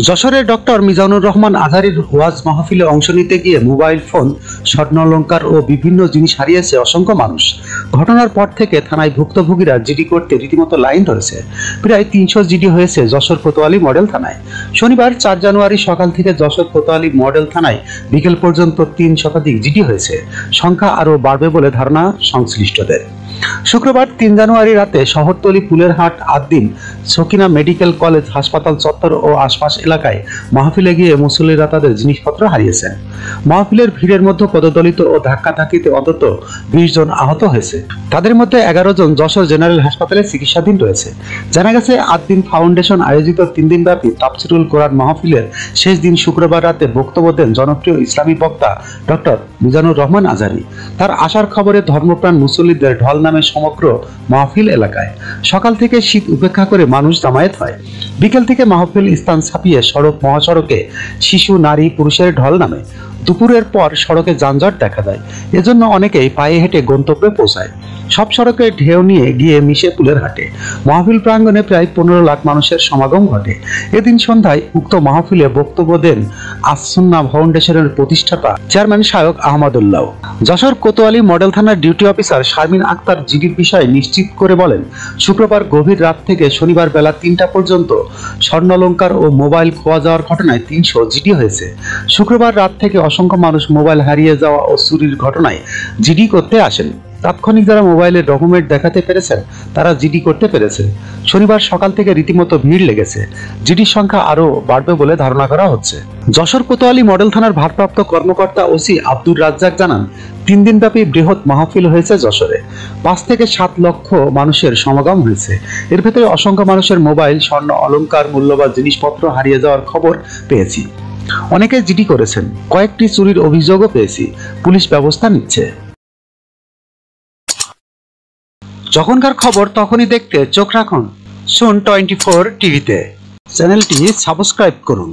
যশোরের ডক্টর মিজানুর রহমান আজহারীর ওয়াজ মাহফিলে অংশ নিতে গিয়ে মোবাইল ফোন, স্বর্ণালংকার ও বিভিন্ন জিনিস হারিয়েছে অসংখ্য মানুষ। ঘটনার পর থেকে থানায় ভুক্তভোগীরা জিডি করতে রীতিমতো লাইন ধরেছে। প্রায় ৩০০ জিডি হয়েছে যশোর কোতোয়ালি মডেল থানায়। শনিবার ৪ জানুয়ারি সকাল থেকে যশোর কোতোয়ালি মডেল থানায় বিকেল পর্যন্ত ৩ শতাধিক জিডি হয়েছে। সংখ্যা আরও বাড়বে বলে ধারণা সংশ্লিষ্টদের। শুক্রবার ৩ জানুয়ারি রাতে শহরতলি ফুলের হাট আদ্দিন সকিনা মেডিকেল কলেজ হাসপাতাল চত্বর ও আশপাশ এলাকায় মাহফিলে গিয়ে মুসল্লিরা তাদের জিনিসপত্র হারিয়েছেন। মাহফিলের ভিড়ের মধ্যে পদদলিত ও ধাক্কাধাক্কিতে অন্তত ২০ জন আহত হয়েছে। তাদের মধ্যে ১১ জন যশোর জেনারেল হাসপাতালে চিকিৎসাধীন রয়েছে। জানা গেছে, আদ্দিন ফাউন্ডেশন আয়োজিত ৩ দিনব্যাপী তাফসিরুল কোরআন মাহফিলের শেষ দিন শুক্রবার রাতে বক্তব্য দেন জনপ্রিয় ইসলামী বক্তা ডক্টর মিজানুর রহমান আজহারী। তার আসার খবরে ধর্মপ্রাণ মুসল্লিদের ঢল নামে সমগ্র মাহফিল এলাকায়। সকাল থেকে শীত উপেক্ষা করে মানুষ জামায়াত হয়। বিকেল থেকে মাহফিল স্থান ছাপিয়ে সড়ক মহাসড়কে শিশু, নারী, পুরুষের ঢল নামে। দুপুরের পর সড়কে যানজট দেখা দেয়। এজন্য অনেকেই পায়ে হেঁটে গন্তব্যে পৌঁছায়। সব সড়কে ঢেউ নিয়ে গিয়ে মিশে ফুলের হাটে। মাহফিল প্রাঙ্গণে প্রায় ১৫ লাখ মানুষের সমাগম ঘটে। এদিন সন্ধ্যায় উক্ত মাহফিলে বক্তব্য দেন আস-সুন্নাহ ফাউন্ডেশনের প্রতিষ্ঠাতা চেয়ারম্যান শায়খ আহমদুল্লাহ। যশোর কোতোয়ালি মডেল থানার ডিউটি অফিসার শারমিন আক্তার জিডির বিষয়ে নিশ্চিত করে বলেন, শুক্রবার গভীর রাত থেকে শনিবার বেলা ৩টা পর্যন্ত স্বর্ণালংকার ও মোবাইল খোয়া যাওয়ার ঘটনায় ৩০০ জিডি হয়েছে। শুক্রবার রাত থেকে অসংখ্য মানুষ মোবাইল হারিয়ে যাওয়া ও চুরির ঘটনায় জিডি করতে আসেন। তাৎক্ষণিক যারা মোবাইলের ডকুমেন্ট দেখাতে পেরেছেন তারা জিডি করতে পেরেছে। শনিবার সকাল থেকে রীতিমতো ভিড় লেগেছে। জিডির সংখ্যা আরও বাড়বে বলে ধারণা করা হচ্ছে। যশোর কোতোয়ালি মডেল থানার ভারপ্রাপ্ত কর্মকর্তা ওসি আব্দুর রাজ্জাক জানান, ৩ দিনব্যাপী বৃহৎ মাহফিল হয়েছে যশোরে। ৫ থেকে ৭ লক্ষ মানুষের সমাগম হয়েছে। এর ভেতরে অসংখ্য মানুষের মোবাইল, স্বর্ণ অলংকার, মূল্যবান জিনিসপত্র হারিয়ে যাওয়ার খবর পেয়েছি। অনেকে জিডি করেছেন। কয়েকটি চুরির অভিযোগও পেয়েছি। পুলিশ ব্যবস্থা নিচ্ছে। যখনকার খবর তখনই দেখতে চোখ রাখুন সুন 24 টিভিতে। চ্যানেলটি সাবস্ক্রাইব করুন।